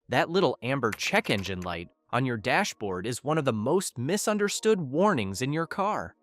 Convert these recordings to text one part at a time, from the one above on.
That little amber check engine light on your dashboard is one of the most misunderstood warnings in your car.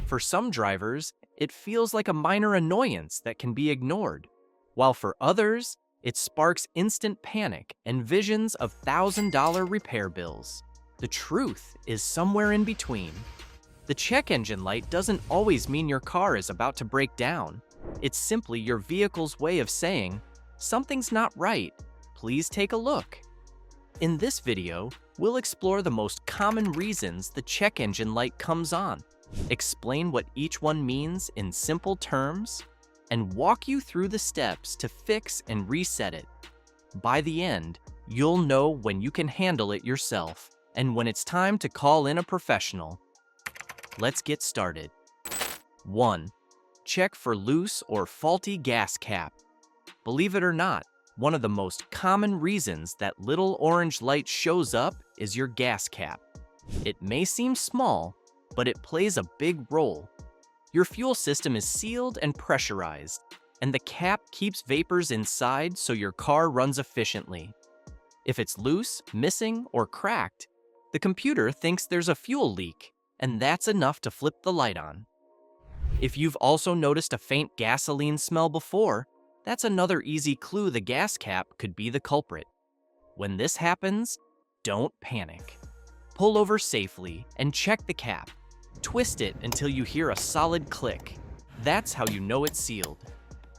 For some drivers, it feels like a minor annoyance that can be ignored, while for others, it sparks instant panic and visions of $1,000 repair bills. The truth is somewhere in between. The check engine light doesn't always mean your car is about to break down. It's simply your vehicle's way of saying, "Something's not right. Please take a look." In this video, we'll explore the most common reasons the check engine light comes on, explain what each one means in simple terms, and walk you through the steps to fix and reset it. By the end, you'll know when you can handle it yourself and when it's time to call in a professional. Let's get started. 1. Check for loose or faulty gas cap. Believe it or not, one of the most common reasons that little orange light shows up is your gas cap. It may seem small, but it plays a big role. Your fuel system is sealed and pressurized, and the cap keeps vapors inside so your car runs efficiently. If it's loose, missing, or cracked, the computer thinks there's a fuel leak, and that's enough to flip the light on. If you've also noticed a faint gasoline smell before, that's another easy clue the gas cap could be the culprit. When this happens, don't panic. Pull over safely and check the cap. Twist it until you hear a solid click. That's how you know it's sealed.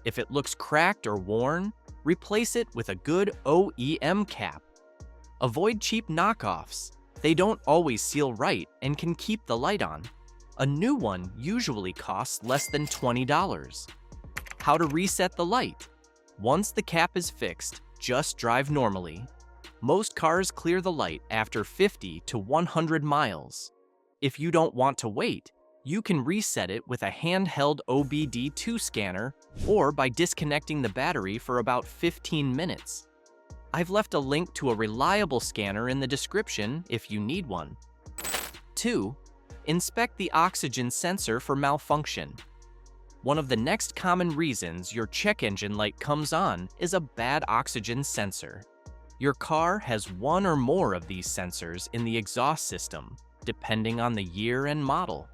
If it looks cracked or worn, replace it with a good OEM cap. Avoid cheap knockoffs. They don't always seal right and can keep the light on. A new one usually costs less than $20. How to reset the light. Once the cap is fixed, just drive normally. Most cars clear the light after 50 to 100 miles. If you don't want to wait, you can reset it with a handheld OBD2 scanner or by disconnecting the battery for about 15 minutes. I've left a link to a reliable scanner in the description if you need one. 2. Inspect the oxygen sensor for malfunction. One of the next common reasons your check engine light comes on is a bad oxygen sensor. Your car has one or more of these sensors in the exhaust system, depending on the year and model.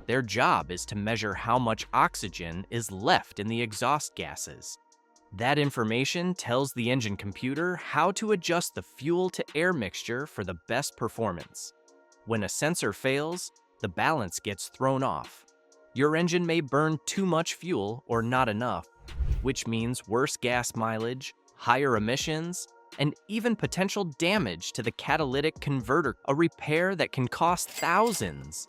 Their job is to measure how much oxygen is left in the exhaust gases. That information tells the engine computer how to adjust the fuel-to-air mixture for the best performance. When a sensor fails, the balance gets thrown off. Your engine may burn too much fuel or not enough, which means worse gas mileage, higher emissions, and even potential damage to the catalytic converter, a repair that can cost thousands.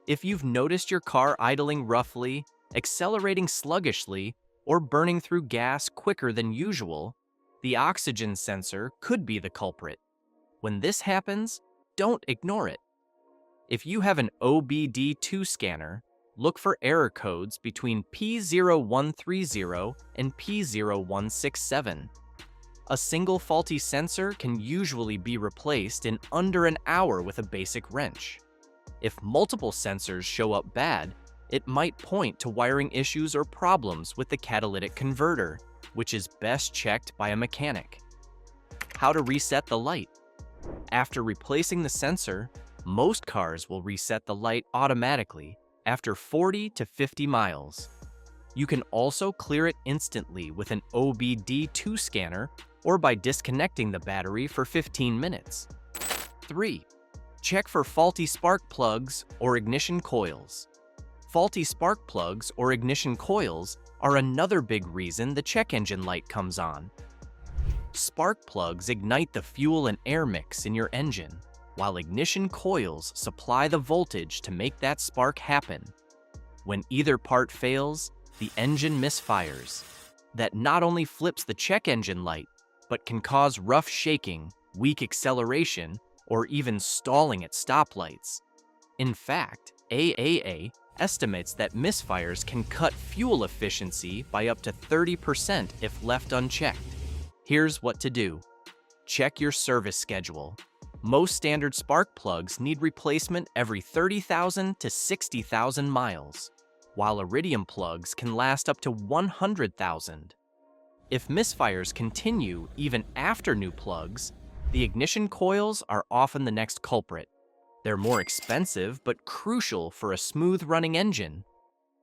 If you've noticed your car idling roughly, accelerating sluggishly, or burning through gas quicker than usual, the oxygen sensor could be the culprit. When this happens, don't ignore it. If you have an OBD2 scanner, look for error codes between P0130 and P0167. A single faulty sensor can usually be replaced in under an hour with a basic wrench. If multiple sensors show up bad, it might point to wiring issues or problems with the catalytic converter, which is best checked by a mechanic. How to reset the light. After replacing the sensor, most cars will reset the light automatically after 40 to 50 miles. You can also clear it instantly with an OBD2 scanner or by disconnecting the battery for 15 minutes. 3. Check for faulty spark plugs or ignition coils. Faulty spark plugs or ignition coils are another big reason the check engine light comes on. Spark plugs ignite the fuel and air mix in your engine, while ignition coils supply the voltage to make that spark happen. When either part fails, the engine misfires. That not only flips the check engine light, but can cause rough shaking, weak acceleration, or even stalling at stoplights. In fact, AAA estimates that misfires can cut fuel efficiency by up to 30% if left unchecked. Here's what to do. Check your service schedule. Most standard spark plugs need replacement every 30,000 to 60,000 miles, while iridium plugs can last up to 100,000. If misfires continue even after new plugs, the ignition coils are often the next culprit. They're more expensive but crucial for a smooth-running engine.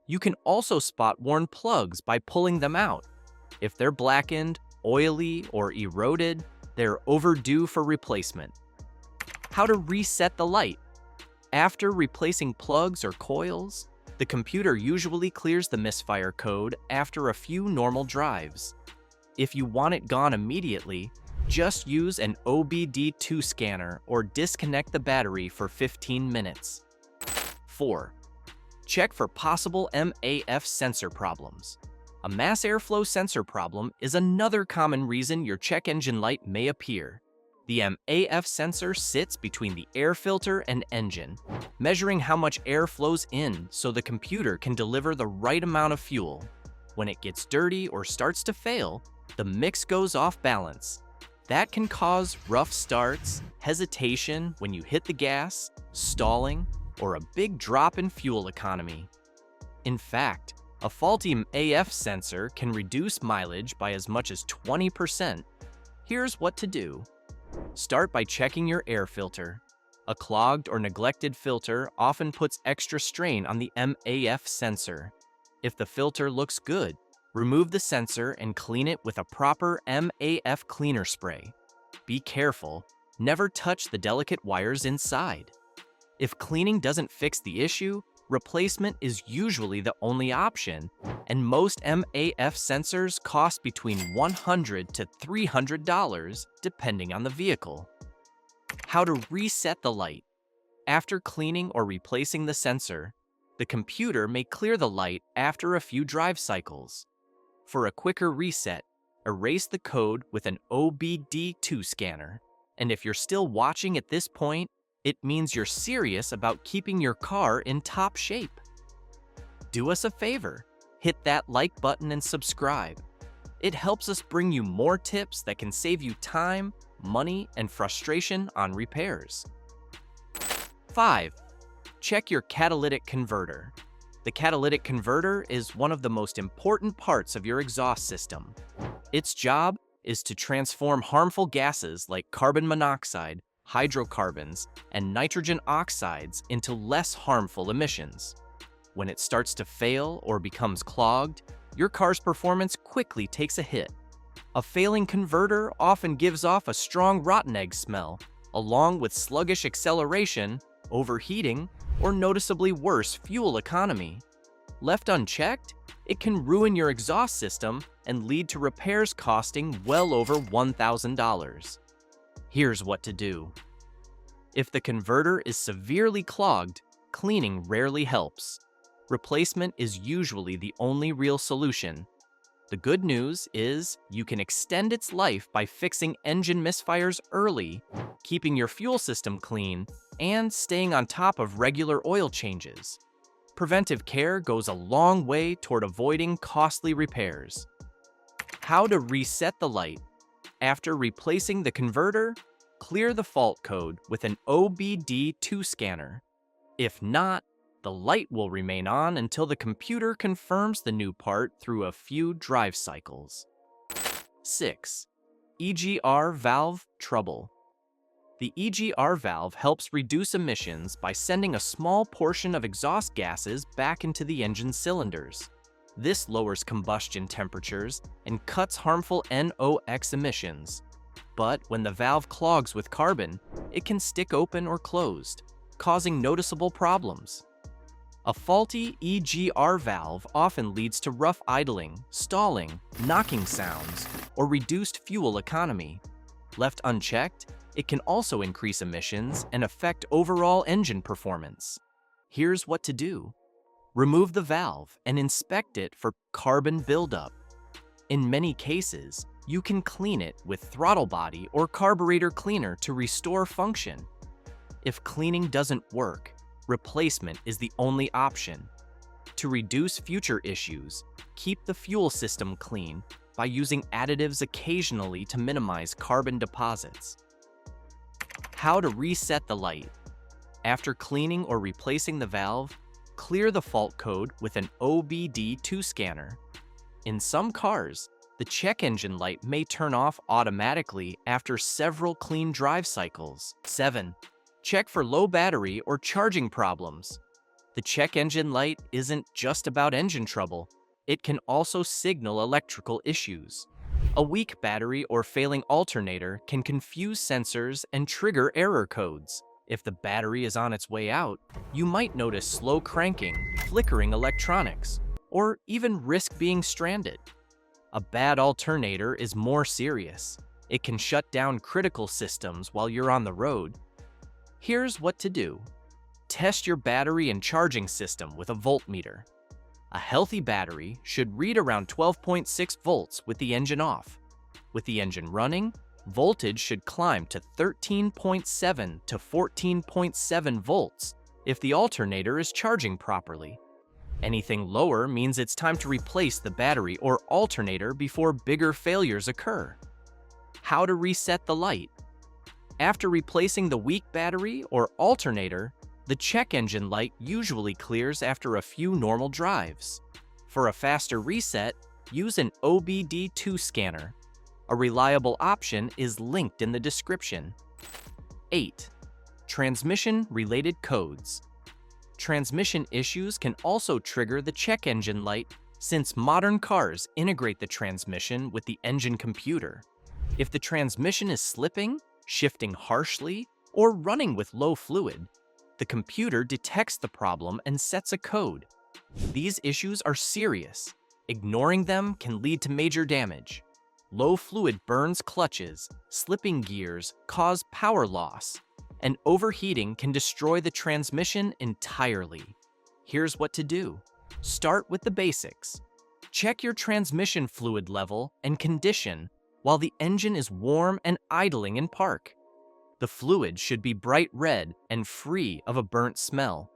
You can also spot worn plugs by pulling them out. If they're blackened, oily, or eroded, they're overdue for replacement. How to reset the light. After replacing plugs or coils, the computer usually clears the misfire code after a few normal drives. If you want it gone immediately, just use an OBD2 scanner or disconnect the battery for 15 minutes. 4. Check for possible MAF sensor problems. A mass airflow sensor problem is another common reason your check engine light may appear. The MAF sensor sits between the air filter and engine, measuring how much air flows in so the computer can deliver the right amount of fuel. When it gets dirty or starts to fail, the mix goes off balance. That can cause rough starts, hesitation when you hit the gas, stalling, or a big drop in fuel economy. In fact, a faulty AF sensor can reduce mileage by as much as 20%. Here's what to do. Start by checking your air filter. A clogged or neglected filter often puts extra strain on the MAF sensor. If the filter looks good, remove the sensor and clean it with a proper MAF cleaner spray. Be careful, never touch the delicate wires inside. If cleaning doesn't fix the issue, replacement is usually the only option, and most MAF sensors cost between $100 to $300 depending on the vehicle. How to reset the light. After cleaning or replacing the sensor, the computer may clear the light after a few drive cycles. For a quicker reset, erase the code with an OBD2 scanner. And if you're still watching at this point, it means you're serious about keeping your car in top shape. Do us a favor, hit that like button and subscribe. It helps us bring you more tips that can save you time, money, and frustration on repairs. 5. Check your catalytic converter. The catalytic converter is one of the most important parts of your exhaust system. Its job is to transform harmful gases like carbon monoxide, hydrocarbons, and nitrogen oxides into less harmful emissions. When it starts to fail or becomes clogged, your car's performance quickly takes a hit. A failing converter often gives off a strong rotten egg smell, along with sluggish acceleration, overheating, or noticeably worse fuel economy. Left unchecked, it can ruin your exhaust system and lead to repairs costing well over $1,000. Here's what to do. If the converter is severely clogged, cleaning rarely helps. Replacement is usually the only real solution. The good news is you can extend its life by fixing engine misfires early, keeping your fuel system clean, and staying on top of regular oil changes. Preventive care goes a long way toward avoiding costly repairs. How to reset the light. After replacing the converter, clear the fault code with an OBD2 scanner. If not, the light will remain on until the computer confirms the new part through a few drive cycles. 6. EGR Valve trouble. The EGR valve helps reduce emissions by sending a small portion of exhaust gases back into the engine cylinders. This lowers combustion temperatures and cuts harmful NOx emissions. But when the valve clogs with carbon, it can stick open or closed, causing noticeable problems. A faulty EGR valve often leads to rough idling, stalling, knocking sounds, or reduced fuel economy. Left unchecked, it can also increase emissions and affect overall engine performance. Here's what to do. Remove the valve and inspect it for carbon buildup. In many cases, you can clean it with throttle body or carburetor cleaner to restore function. If cleaning doesn't work, replacement is the only option. To reduce future issues, keep the fuel system clean by using additives occasionally to minimize carbon deposits. How to reset the light. After cleaning or replacing the valve, clear the fault code with an OBD2 scanner. In some cars, The check engine light may turn off automatically after several clean drive cycles. 7. Check for low battery or charging problems. The check engine light isn't just about engine trouble. It can also signal electrical issues. A weak battery or failing alternator can confuse sensors and trigger error codes. If the battery is on its way out, you might notice slow cranking, flickering electronics, or even risk being stranded. A bad alternator is more serious. It can shut down critical systems while you're on the road. Here's what to do. Test your battery and charging system with a voltmeter. A healthy battery should read around 12.6 volts with the engine off. With the engine running, voltage should climb to 13.7 to 14.7 volts if the alternator is charging properly. Anything lower means it's time to replace the battery or alternator before bigger failures occur. How to reset the light. After replacing the weak battery or alternator, the check engine light usually clears after a few normal drives. For a faster reset, use an OBD2 scanner. A reliable option is linked in the description. 8. Transmission-related codes. Transmission issues can also trigger the check engine light since modern cars integrate the transmission with the engine computer. If the transmission is slipping, shifting harshly, or running with low fluid, the computer detects the problem and sets a code. These issues are serious. Ignoring them can lead to major damage. Low fluid burns clutches, slipping gears cause power loss, and overheating can destroy the transmission entirely. Here's what to do. Start with the basics. Check your transmission fluid level and condition while the engine is warm and idling in park. The fluid should be bright red and free of a burnt smell.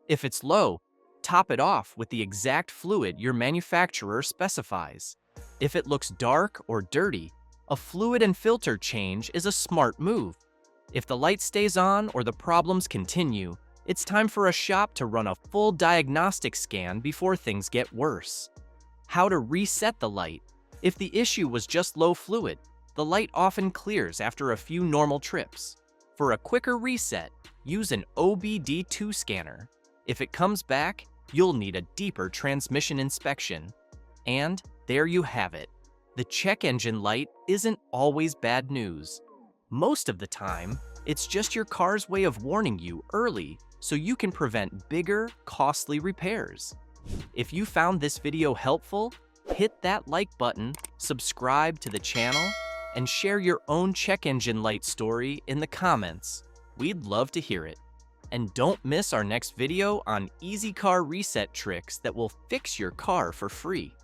If it's low, top it off with the exact fluid your manufacturer specifies. If it looks dark or dirty, a fluid and filter change is a smart move. If the light stays on or the problems continue, it's time for a shop to run a full diagnostic scan before things get worse. How to reset the light. If the issue was just low fluid, the light often clears after a few normal trips. For a quicker reset, use an OBD2 scanner. If it comes back, you'll need a deeper transmission inspection. And there you have it. The check engine light isn't always bad news. Most of the time, it's just your car's way of warning you early so you can prevent bigger, costly repairs. If you found this video helpful, hit that like button, subscribe to the channel, and share your own check engine light story in the comments. We'd love to hear it. And don't miss our next video on easy car reset tricks that will fix your car for free.